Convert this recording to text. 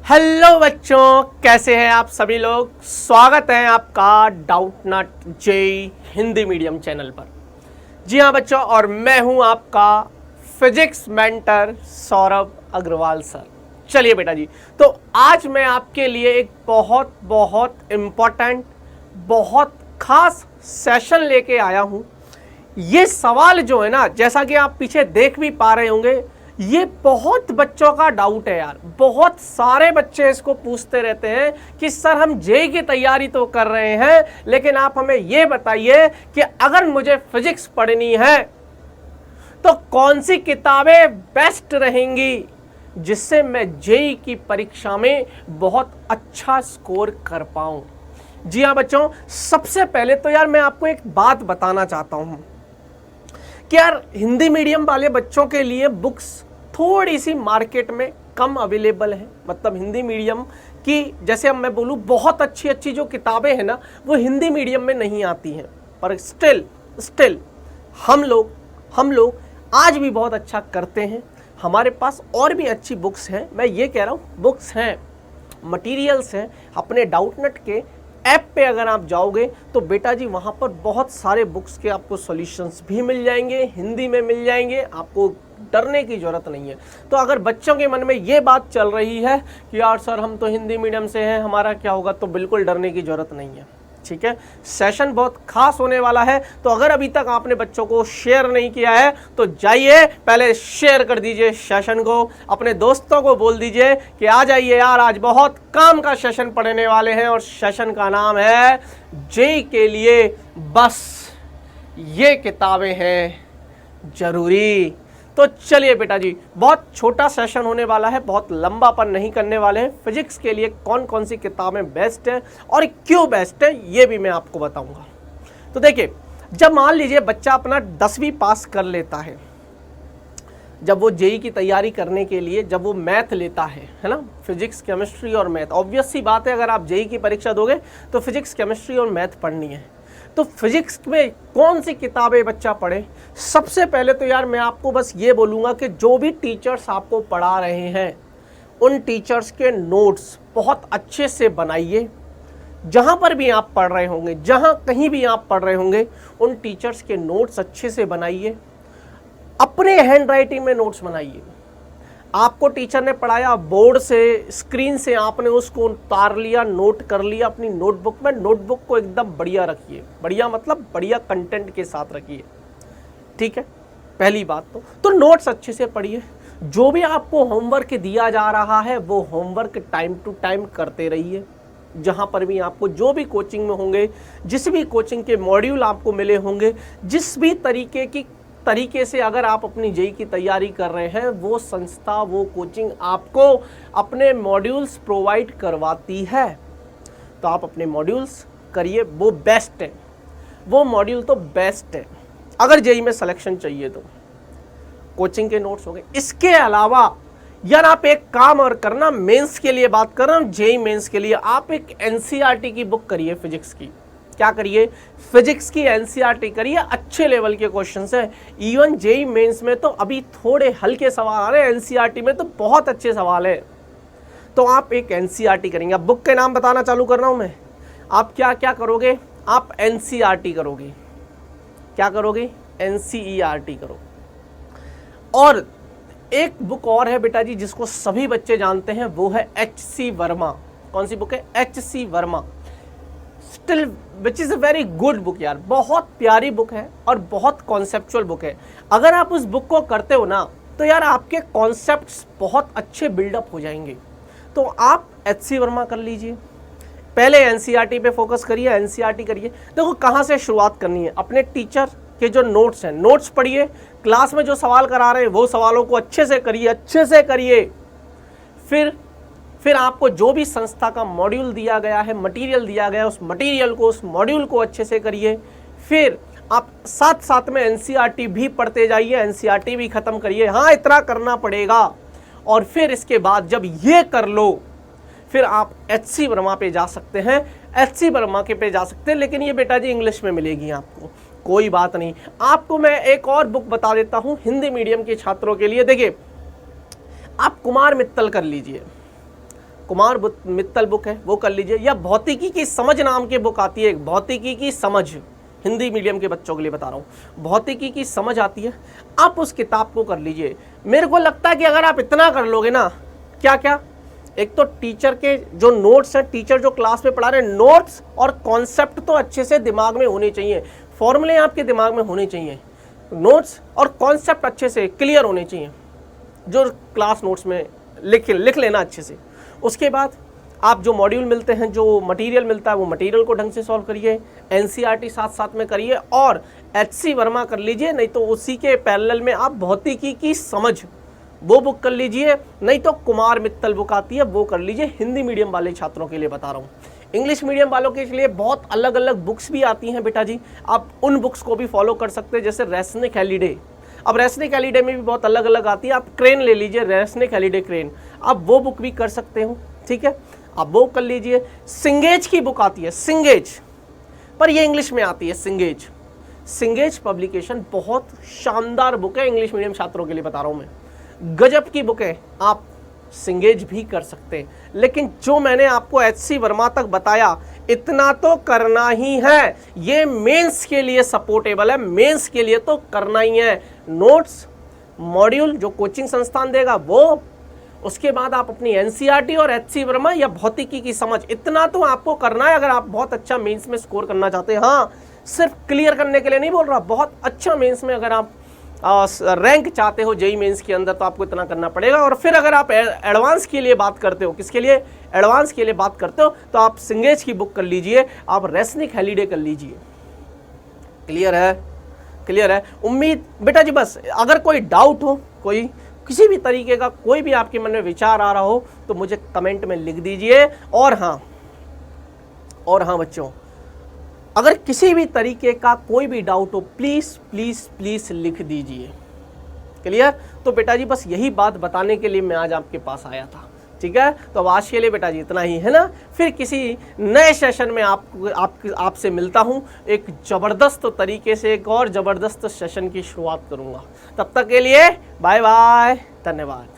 Hello बच्चों, कैसे हैं आप सभी लोग। स्वागत है आपका Doubtnut JEE Hindi medium channel पर। जी हाँ बच्चों, और मैं हूं आपका physics mentor Saurabh Agarwal sir. चलिए बेटा जी, तो आज मैं आपके लिए एक बहुत बहुत इम्पोर्टेंट, बहुत खास सेशन लेके आया हूं। ये सवाल जो है ना, जैसा कि आप पीछे देख भी पा रहे होंगे, ये बहुत बच्चों का डाउट है यार। बहुत सारे बच्चे इसको पूछते रहते हैं कि सर हम जेई की तैयारी तो कर रहे हैं, लेकिन आप हमें ये बताइए कि अगर मुझे फिजिक्स पढ़नी है तो कौन सी किताबें बेस्ट रहेंगी जिससे मैं जेई की परीक्षा में बहुत अच्छा स्कोर कर पाऊं। जी हाँ बच्चों, सबसे पहले तो यार मैं आपको एक बात बताना चाहता हूं कि यार हिंदी मीडियम वाले बच्चों के लिए बुक्स थोड़ी सी मार्केट में कम अवेलेबल है। मतलब हिंदी मीडियम की, जैसे अब मैं बोलूँ, बहुत अच्छी अच्छी जो किताबें हैं ना, वो हिंदी मीडियम में नहीं आती हैं। पर स्टिल हम लोग आज भी बहुत अच्छा करते हैं। हमारे पास और भी अच्छी बुक्स हैं। मैं ये कह रहा हूँ, बुक्स हैं, मटेरियल्स हैं। अपने डाउटनट के ऐप पे अगर आप जाओगे तो बेटा जी वहाँ पर बहुत सारे बुक्स के आपको सॉल्यूशंस भी मिल जाएंगे, हिंदी में मिल जाएंगे। आपको डरने की ज़रूरत नहीं है। तो अगर बच्चों के मन में ये बात चल रही है कि यार सर हम तो हिंदी मीडियम से हैं, हमारा क्या होगा, तो बिल्कुल डरने की ज़रूरत नहीं है। ठीक है, सेशन बहुत खास होने वाला है। तो अगर अभी तक आपने बच्चों को शेयर नहीं किया है तो जाइए पहले शेयर कर दीजिए सेशन को। अपने दोस्तों को बोल दीजिए कि आ जाइए यार, आज बहुत काम का सेशन पढ़ने वाले हैं। और सेशन का नाम है जेई के लिए बस ये किताबें हैं जरूरी। तो चलिए बेटा जी, बहुत छोटा सेशन होने वाला है, बहुत लंबा पर नहीं करने वाले हैं। फिजिक्स के लिए कौन कौन सी किताबें बेस्ट हैं और क्यों बेस्ट है ये भी मैं आपको बताऊंगा। तो देखिए, जब मान लीजिए बच्चा अपना 10वीं पास कर लेता है, जब वो जेई की तैयारी करने के लिए जब वो मैथ लेता है ना, फिजिक्स केमिस्ट्री और मैथ। ऑब्वियस सी बात है, अगर आप जेई की परीक्षा दोगे तो फिजिक्स केमिस्ट्री और मैथ पढ़नी है। तो फिजिक्स में कौन सी किताबें बच्चा पढ़े? सबसे पहले तो यार मैं आपको बस ये बोलूँगा कि जो भी टीचर्स आपको पढ़ा रहे हैं उन टीचर्स के नोट्स बहुत अच्छे से बनाइए। जहाँ पर भी आप पढ़ रहे होंगे, जहाँ कहीं भी आप पढ़ रहे होंगे, उन टीचर्स के नोट्स अच्छे से बनाइए। अपने हैंड राइटिंग में नोट्स बनाइए। आपको टीचर ने पढ़ाया, बोर्ड से, स्क्रीन से आपने उसको उतार लिया, नोट कर लिया अपनी नोटबुक में। नोटबुक को एकदम बढ़िया रखिए, बढ़िया मतलब बढ़िया कंटेंट के साथ रखिए। ठीक है, पहली बात तो नोट्स अच्छे से पढ़िए। जो भी आपको होमवर्क दिया जा रहा है वो होमवर्क टाइम टू टाइम करते रहिए। जहाँ पर भी आपको, जो भी कोचिंग में होंगे, जिस भी कोचिंग के मॉड्यूल आपको मिले होंगे, जिस भी तरीके से अगर आप अपनी जेई की तैयारी कर रहे हैं, वो संस्था, वो कोचिंग आपको अपने मॉड्यूल्स प्रोवाइड करवाती है। तो आप अपने मॉड्यूल्स करिए, वो बेस्ट है, वो मॉड्यूल तो बेस्ट है अगर जेई में सिलेक्शन चाहिए तो। कोचिंग के नोट्स हो गए। इसके अलावा यार आप एक काम और करना, मेंस के लिए बात कर रहा हूँ, जेई मेंस के लिए आप एक एनसीईआरटी की बुक करिए फिजिक्स की। क्या करिए? फिजिक्स की एनसीईआरटी करिए। अच्छे लेवल के क्वेश्चंस हैं। इवन जेई मेंस में तो अभी थोड़े हल्के सवाल आ रहे हैं, एनसीईआरटी में तो बहुत अच्छे सवाल है। तो आप एक एनसीईआरटी करेंगे। अब बुक के नाम बताना चालू कर रहा हूं मैं। आप क्या क्या करोगे? आप एनसीईआरटी करोगे। क्या करोगे? एनसीईआरटी करो। और एक बुक और है बेटा जी जिसको सभी बच्चे जानते हैं, वो है एच.सी. वर्मा। कौन सी बुक है? H C. Verma. Still which is a very good book यार, बहुत प्यारी बुक है और बहुत कॉन्सेप्चुअल बुक है। अगर आप उस बुक को करते हो ना तो यार आपके कॉन्सेप्ट्स बहुत अच्छे बिल्डअप हो जाएंगे। तो आप एच.सी. वर्मा कर लीजिए। पहले एनसीईआरटी पे फोकस करिए, एनसीईआरटी करिए। देखो कहाँ से शुरुआत करनी है। अपने टीचर के जो नोट्स हैं, नोट्स पढ़िए। क्लास में जो सवाल करा रहे हैं वो सवालों को अच्छे से करिए, अच्छे से करिए। फिर आपको जो भी संस्था का मॉड्यूल दिया गया है, मटेरियल दिया गया है, उस मटेरियल को, उस मॉड्यूल को अच्छे से करिए। फिर आप साथ साथ में एनसीईआरटी भी पढ़ते जाइए, एनसीईआरटी भी खत्म करिए। हाँ, इतना करना पड़ेगा। और फिर इसके बाद जब ये कर लो, फिर आप एच.सी. वर्मा पे जा सकते हैं। एच.सी. वर्मा के पे जा सकते हैं, लेकिन ये बेटा जी इंग्लिश में मिलेगी आपको। कोई बात नहीं, आपको मैं एक और बुक बता देता हूँ हिंदी मीडियम के छात्रों के लिए। देखिए, आप कुमार मित्तल कर लीजिए। कुमार मित्तल बुक है वो कर लीजिए, या भौतिकी की समझ नाम की बुक आती है, भौतिकी की समझ, हिंदी मीडियम के बच्चों के लिए बता रहा हूँ, भौतिकी की समझ आती है, आप उस किताब को कर लीजिए। मेरे को लगता है कि अगर आप इतना कर लोगे ना, क्या क्या, एक तो टीचर के जो नोट्स हैं, टीचर जो क्लास में पढ़ा रहे हैं, नोट्स और कॉन्सेप्ट तो अच्छे से दिमाग में होने चाहिए, फॉर्मूले आपके दिमाग में होने चाहिए, नोट्स और कॉन्सेप्ट अच्छे से क्लियर होने चाहिए, जो क्लास नोट्स में लिख लेना अच्छे से। उसके बाद आप जो मॉड्यूल मिलते हैं, जो मटेरियल मिलता है, वो मटेरियल को ढंग से सॉल्व करिए, एनसीईआरटी साथ साथ में करिए, और एचसी वर्मा कर लीजिए, नहीं तो उसी के पैरेलल में आप भौतिकी की समझ वो बुक कर लीजिए, नहीं तो कुमार मित्तल बुक आती है वो कर लीजिए। हिंदी मीडियम वाले छात्रों के लिए बता रहा हूँ। इंग्लिश मीडियम वालों के लिए बहुत अलग अलग बुक्स भी आती हैं बेटा जी, आप उन बुक्स को भी फॉलो कर सकते हैं, जैसे रेसनिक हॉलीडे। अब रेसनिक हॉलीडे में भी बहुत अलग अलग आती है, आप क्रेन ले लीजिए, रेसनिक हॉलीडे क्रेन, आप वो बुक भी कर सकते हो, ठीक है, आप वो कर लीजिए। सिंगेज की बुक आती है, सिंगेज, पर ये इंग्लिश में आती है, सिंगेज। सिंगेज पब्लिकेशन बहुत शानदार बुक है, इंग्लिश मीडियम छात्रों के लिए बता रहा हूँ मैं, गजब की बुक है, आप सिंगेज भी कर सकते हैं। लेकिन जो मैंने आपको एचसी वर्मा तक बताया, इतना तो करना ही है, ये मेंस के लिए सपोर्टेबल है, मेंस के लिए तो करना ही है। नोट्स, मॉड्यूल जो कोचिंग संस्थान देगा वो, उसके बाद आप अपनी एनसीईआरटी और एचसी वर्मा या भौतिकी की समझ, इतना तो आपको करना है अगर आप बहुत अच्छा मेंस में स्कोर करना चाहते हैं। हाँ, सिर्फ क्लियर करने के लिए नहीं बोल रहा, बहुत अच्छा मेंस में अगर आप रैंक चाहते हो जेईई मेंस के अंदर, तो आपको इतना करना पड़ेगा। और फिर अगर आप एडवांस के लिए बात करते हो, किसके लिए, एडवांस के लिए बात करते हो, तो आप सिंगेज की बुक कर लीजिए, आप रेसनिक हॉलीडे कर लीजिए। क्लियर है, क्लियर है। उम्मीद बेटा जी, बस अगर कोई डाउट हो, कोई किसी भी तरीके का कोई भी आपके मन में विचार आ रहा हो, तो मुझे कमेंट में लिख दीजिए। और हाँ बच्चों, अगर किसी भी तरीके का कोई भी डाउट हो, प्लीज प्लीज प्लीज लिख दीजिए। क्लियर। तो बेटा जी बस यही बात बताने के लिए मैं आज आपके पास आया था, ठीक है। तो अब आज के लिए बेटा जी इतना ही है ना, फिर किसी नए सेशन में आपसे मिलता हूं, एक जबरदस्त तरीके से एक और जबरदस्त सेशन की शुरुआत करूंगा। तब तक के लिए बाय बाय, धन्यवाद।